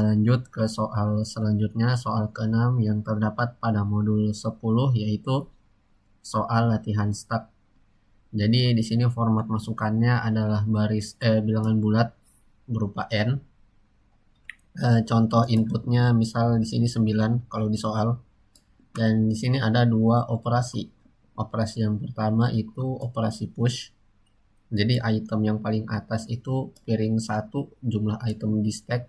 lanjut ke soal selanjutnya, soal ke-6 yang terdapat pada modul 10, yaitu soal latihan stuck. Jadi di sini format masukannya adalah bilangan bulat berupa n. Contoh inputnya misal di sini 9 kalau di soal. Dan di sini ada dua operasi. Operasi yang pertama itu operasi push. Jadi item yang paling atas itu piring 1, jumlah item di stack,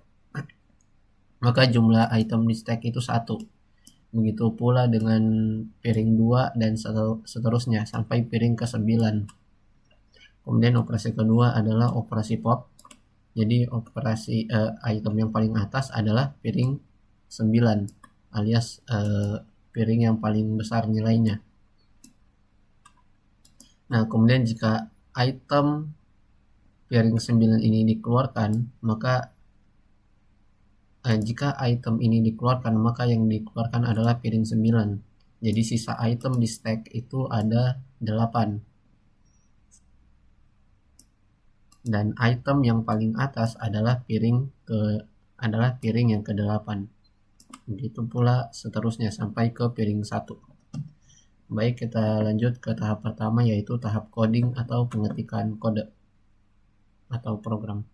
maka jumlah item di stack itu 1. Begitu pula dengan piring 2 dan seterusnya sampai piring ke-9. Kemudian operasi kedua adalah operasi pop. Jadi operasi item yang paling atas adalah piring 9 alias piring yang paling besar nilainya. Nah, kemudian jika item piring 9 ini dikeluarkan, maka jika item ini dikeluarkan, maka yang dikeluarkan adalah piring 9. Jadi sisa item di stack itu ada 8. Dan item yang paling atas adalah piring yang ke-8. Begitu pula seterusnya sampai ke piring 1. Baik, kita lanjut ke tahap pertama, yaitu tahap coding atau pengetikan kode atau program.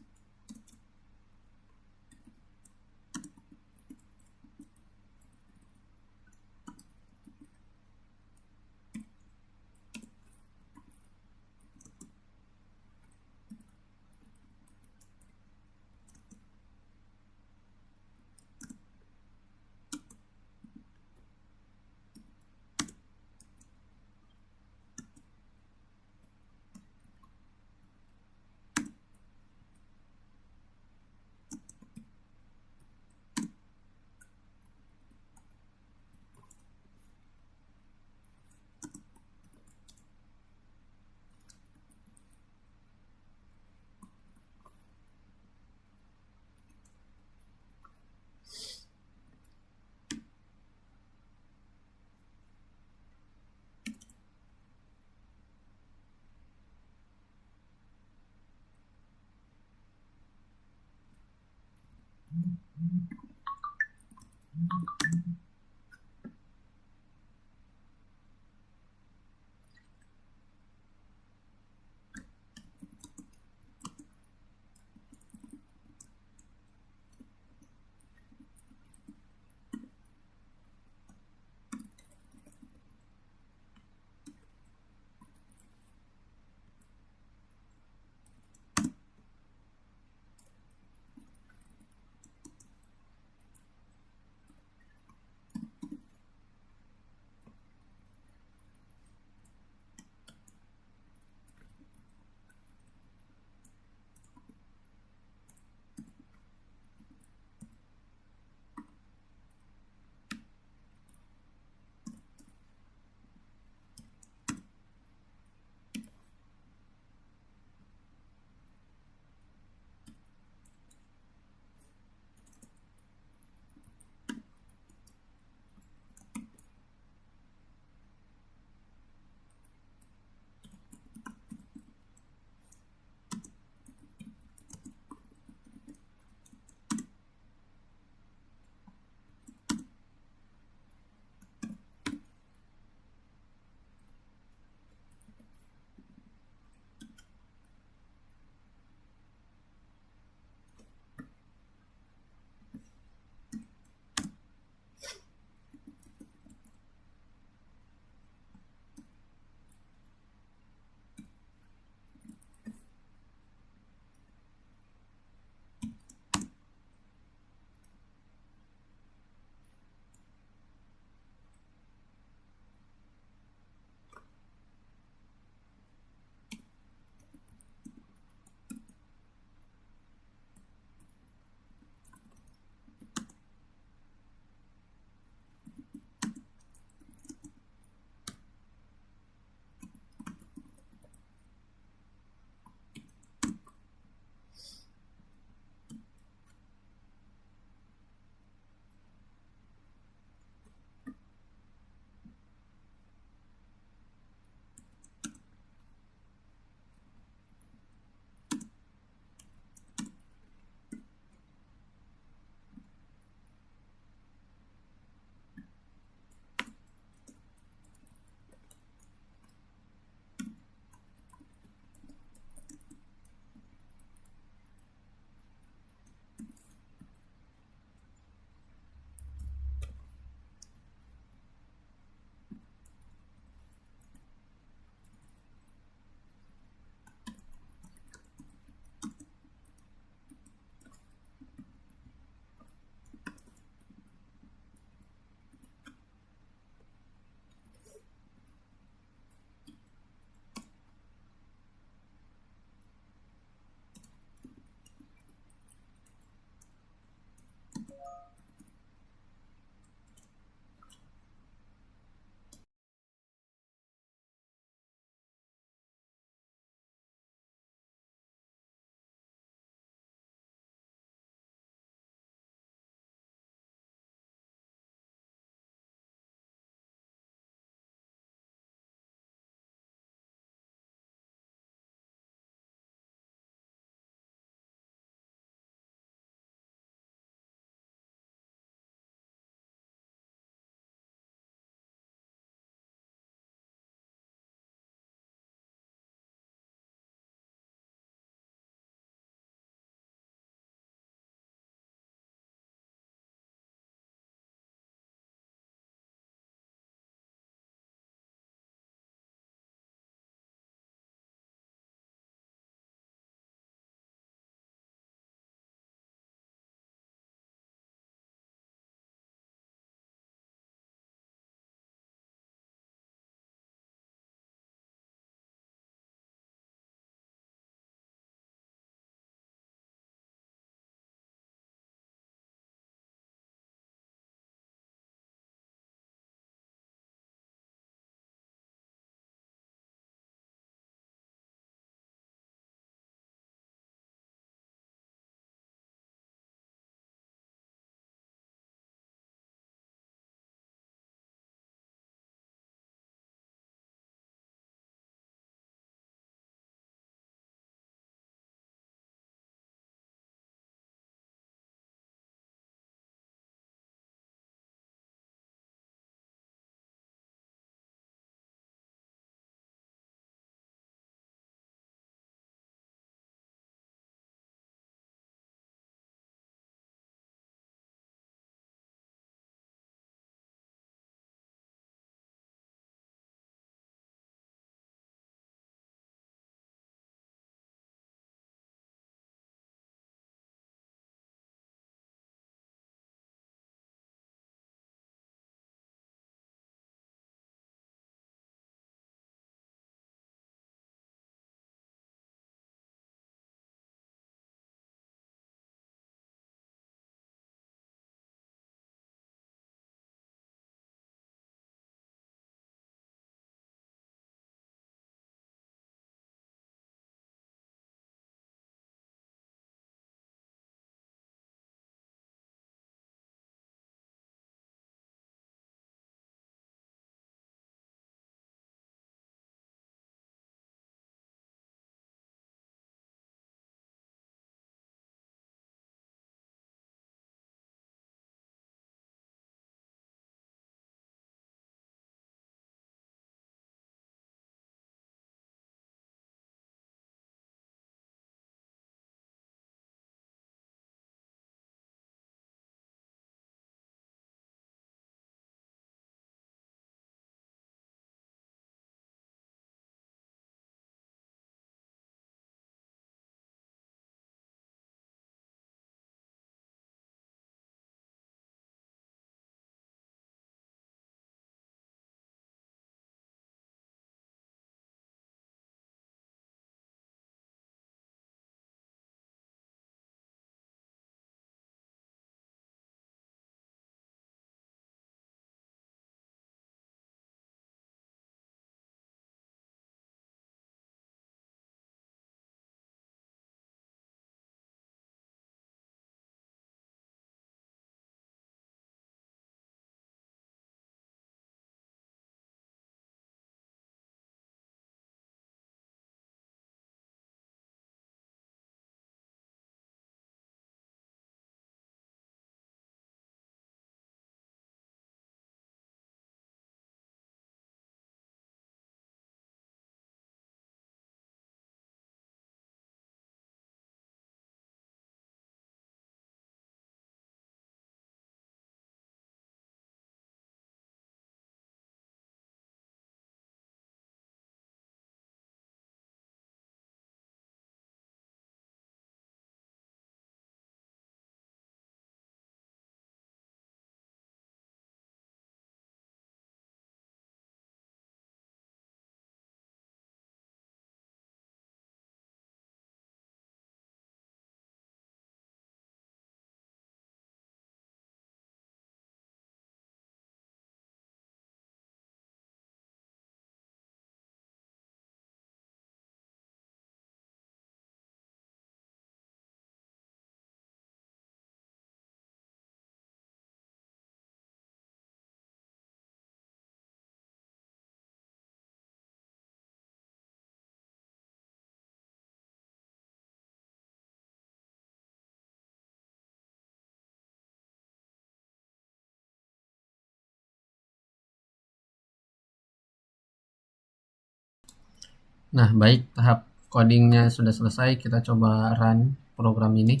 Nah, baik, tahap codingnya sudah selesai. Kita coba run program ini.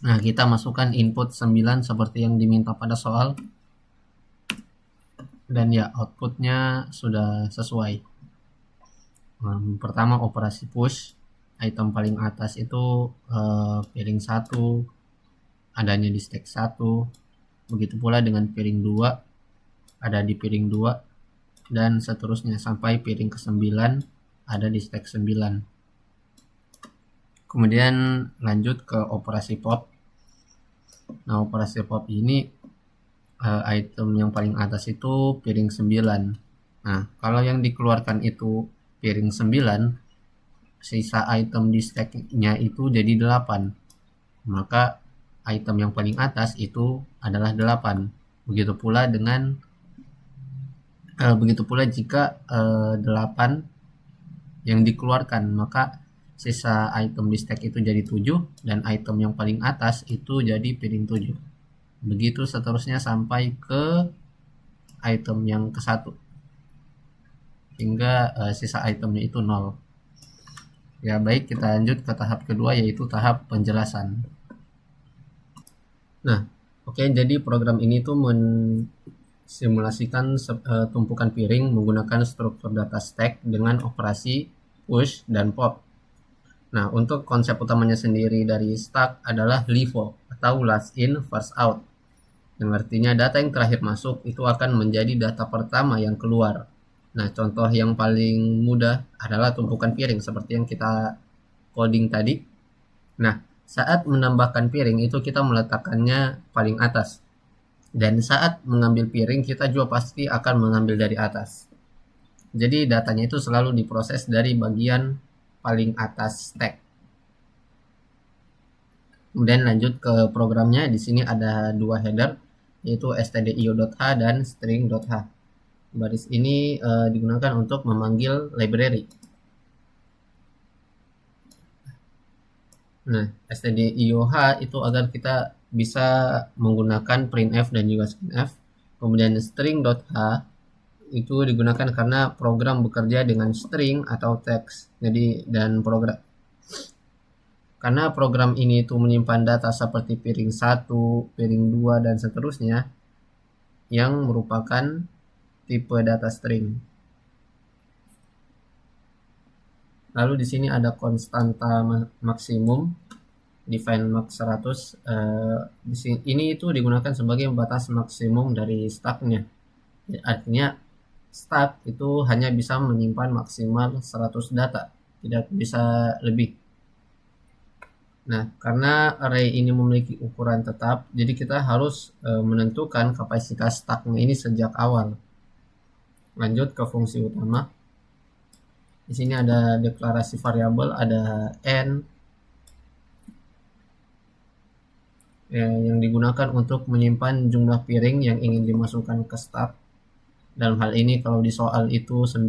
Nah, kita masukkan input 9 seperti yang diminta pada soal. Dan ya, outputnya sudah sesuai. Pertama, operasi push. Item paling atas itu piring 1, adanya di stack 1. Begitu pula dengan piring 2, ada di piring 2. Dan seterusnya sampai piring ke-9 ada di stack 9. Kemudian lanjut ke operasi pop. Nah, operasi pop ini item yang paling atas itu piring 9. Nah, kalau yang dikeluarkan itu piring 9, sisa item di stacknya itu jadi 8. Maka item yang paling atas itu adalah 8. Begitu pula jika 8 yang dikeluarkan, maka sisa item di stack itu jadi 7 dan item yang paling atas itu jadi piring 7. Begitu seterusnya sampai ke item yang ke-1 hingga sisa itemnya itu 0. Ya, baik, kita lanjut ke tahap kedua, yaitu tahap penjelasan. Nah, oke, jadi program ini tuh mensimulasikan tumpukan piring menggunakan struktur data stack dengan operasi push dan pop. Nah, untuk konsep utamanya sendiri dari stack adalah LIFO atau last in first out, yang artinya data yang terakhir masuk itu akan menjadi data pertama yang keluar. Nah, contoh yang paling mudah adalah tumpukan piring seperti yang kita coding tadi. Nah, saat menambahkan piring itu kita meletakkannya paling atas. Dan saat mengambil piring kita juga pasti akan mengambil dari atas. Jadi datanya itu selalu diproses dari bagian paling atas stack. Kemudian lanjut ke programnya. Di sini ada dua header, yaitu stdio.h dan string.h. Baris ini digunakan untuk memanggil library. Nah, stdio.h itu agar kita bisa menggunakan printf dan juga scanf. Kemudian string.h itu digunakan karena program bekerja dengan string atau teks. Jadi karena program ini itu menyimpan data seperti piring 1, piring 2 dan seterusnya yang merupakan tipe data string. Lalu di sini ada konstanta maksimum define max 100. Di sini ini itu digunakan sebagai batas maksimum dari stacknya. Artinya stack itu hanya bisa menyimpan maksimal 100 data, tidak bisa lebih. Nah, karena array ini memiliki ukuran tetap, jadi kita harus menentukan kapasitas stacknya ini sejak awal. Lanjut ke fungsi utama. Di sini ada deklarasi variabel, ada n yang digunakan untuk menyimpan jumlah piring yang ingin dimasukkan ke stack. Dalam hal ini kalau di soal itu 9.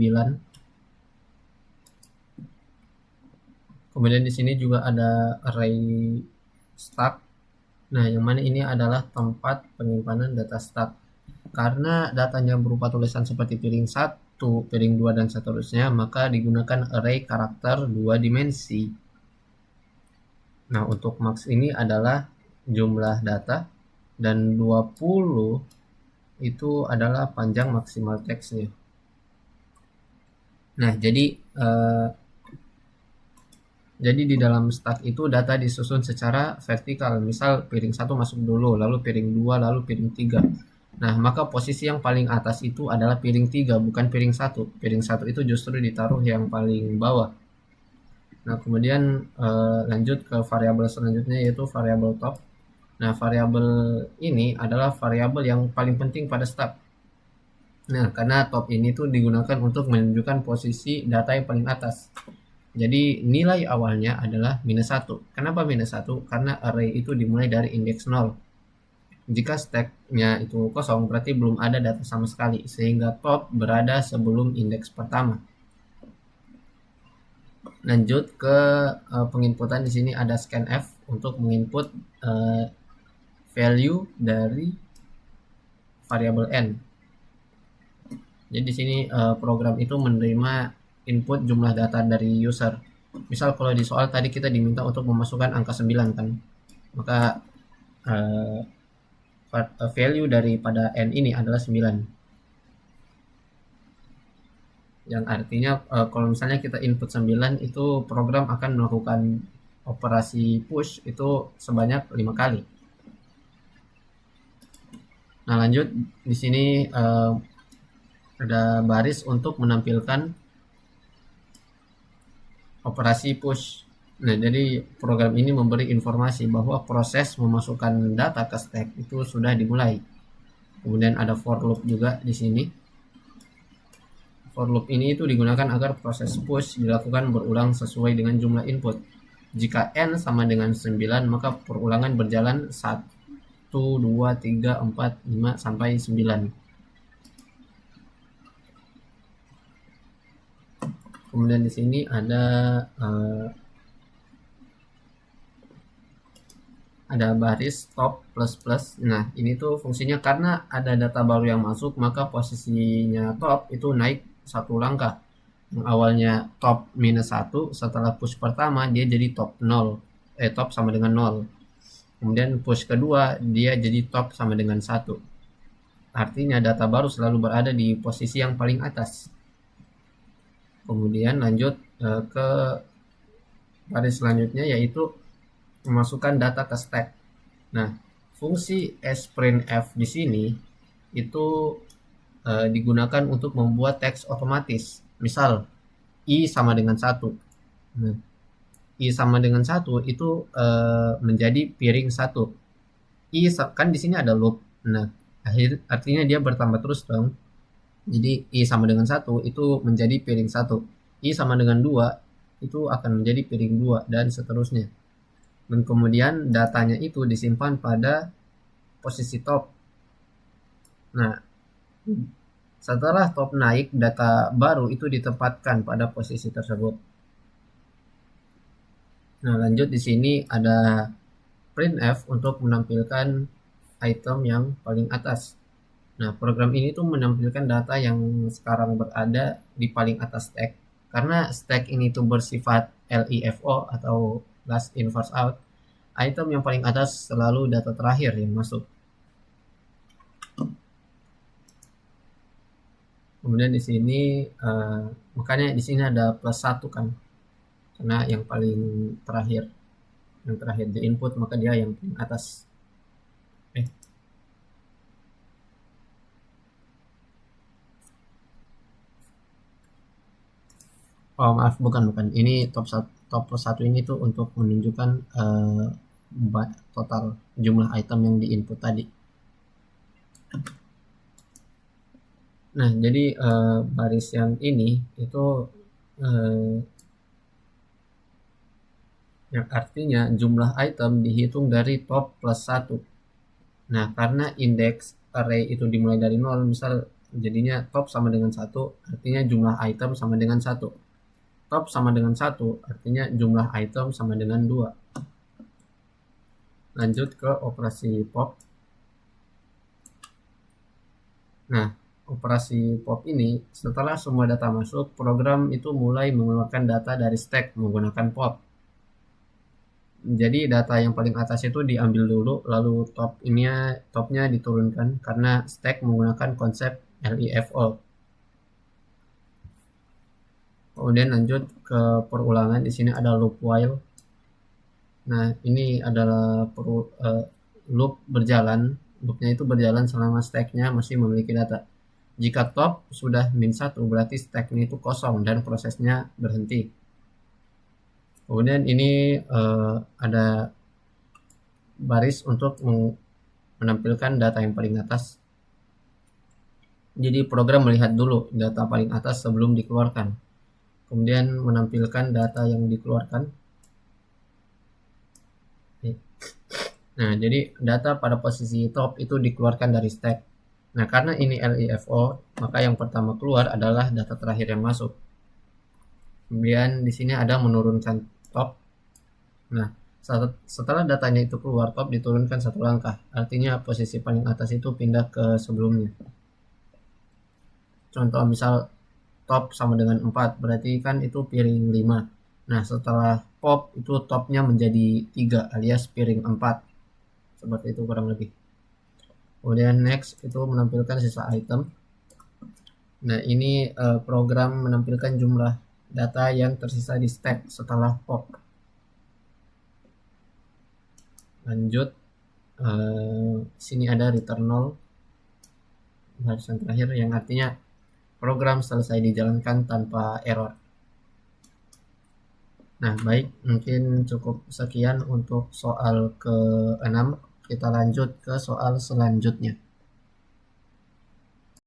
Kemudian di sini juga ada array stack. Nah, yang mana ini adalah tempat penyimpanan data stack. Karena datanya berupa tulisan seperti piring 1, piring 2 dan seterusnya, maka digunakan array karakter 2 dimensi. Nah, untuk max ini adalah jumlah data dan 20 itu adalah panjang maksimal teksnya. Nah, jadi di dalam stack itu data disusun secara vertikal. Misal piring 1 masuk dulu, lalu piring 2, lalu piring 3. Nah, maka posisi yang paling atas itu adalah piring 3, bukan piring 1. Piring 1 itu justru ditaruh yang paling bawah. Nah, kemudian lanjut ke variabel selanjutnya, yaitu variabel top. Nah, variabel ini adalah variabel yang paling penting pada stack. Nah, karena top ini tuh digunakan untuk menunjukkan posisi data yang paling atas. Jadi nilai awalnya adalah -1. Kenapa -1? Karena array itu dimulai dari indeks 0. Jika stacknya itu kosong, berarti belum ada data sama sekali, sehingga top berada sebelum indeks pertama. Lanjut ke penginputan. Di sini ada scanf untuk menginput value dari variabel n. Jadi di sini program itu menerima input jumlah data dari user. Misal kalau di soal tadi kita diminta untuk memasukkan angka 9 kan, maka uh, value daripada n ini adalah 9. Yang artinya kalau misalnya kita input 9, itu program akan melakukan operasi push itu sebanyak 5 kali. Nah, lanjut di sini ada baris untuk menampilkan operasi push. Nah, jadi program ini memberi informasi bahwa proses memasukkan data ke stack itu sudah dimulai. Kemudian ada for loop juga di sini. For loop ini itu digunakan agar proses push dilakukan berulang sesuai dengan jumlah input. Jika n sama dengan 9, maka perulangan berjalan 1, 2, 3, 4, 5, sampai 9. Kemudian di sini ada baris top plus plus. Nah, ini tuh fungsinya karena ada data baru yang masuk, maka posisinya top itu naik 1 langkah. Yang awalnya top minus 1, setelah push pertama dia jadi top 0. Top sama dengan 0. Kemudian push kedua dia jadi top sama dengan 1. Artinya data baru selalu berada di posisi yang paling atas. Kemudian lanjut ke baris selanjutnya, yaitu memasukkan data ke stack. Nah, fungsi sprintf di sini itu digunakan untuk membuat teks otomatis. Misal i sama dengan 1. Nah, i sama dengan 1 itu menjadi piring 1. I kan di sini ada loop. Nah, artinya dia bertambah terus dong. Jadi i sama dengan 1 itu menjadi piring 1. I sama dengan 2 itu akan menjadi piring 2 dan seterusnya. Dan kemudian datanya itu disimpan pada posisi top. Nah, setelah top naik, data baru itu ditempatkan pada posisi tersebut. Nah, lanjut di sini ada printf untuk menampilkan item yang paling atas. Nah, program ini tuh menampilkan data yang sekarang berada di paling atas stack. Karena stack ini tuh bersifat LIFO atau last in first out, item yang paling atas selalu data terakhir yang masuk. Kemudian di sini makanya di sini ada plus 1 kan, karena yang paling terakhir di input, maka dia yang paling atas. Oh, maaf, bukan. Ini top 1 ini tuh untuk menunjukkan total jumlah item yang di input tadi. Nah, jadi baris yang ini itu yang artinya jumlah item dihitung dari top plus 1. Nah, karena indeks array itu dimulai dari 0, misal jadinya top sama dengan 1, artinya jumlah item sama dengan 1. Top sama dengan 1, artinya jumlah item sama dengan 2. Lanjut ke operasi pop. Nah, operasi pop ini setelah semua data masuk, program itu mulai mengeluarkan data dari stack menggunakan pop. Jadi data yang paling atas itu diambil dulu, lalu topnya diturunkan karena stack menggunakan konsep LIFO. Kemudian lanjut ke perulangan. Di sini ada loop while. Nah, ini adalah loop berjalan. Loopnya itu berjalan selama stacknya masih memiliki data. Jika top sudah -1, berarti stacknya itu kosong dan prosesnya berhenti. Kemudian ini ada baris untuk menampilkan data yang paling atas. Jadi program melihat dulu data paling atas sebelum dikeluarkan. Kemudian menampilkan data yang dikeluarkan. Nah, jadi data pada posisi top itu dikeluarkan dari stack. Nah, karena ini LIFO, maka yang pertama keluar adalah data terakhir yang masuk. Kemudian di sini ada menurunkan top. Nah, setelah datanya itu keluar, top diturunkan 1 langkah. Artinya posisi paling atas itu pindah ke sebelumnya. contoh misal top sama dengan 4, berarti kan itu piring 5. Nah, setelah pop itu topnya menjadi 3 alias piring 4. Seperti itu kurang lebih. Kemudian next itu menampilkan sisa item. Nah, ini program menampilkan jumlah data yang tersisa di stack setelah pop. Lanjut, sini ada return 0 barisan terakhir yang artinya program selesai dijalankan tanpa error. Nah, baik, mungkin cukup sekian untuk soal ke-6. Kita lanjut ke soal selanjutnya.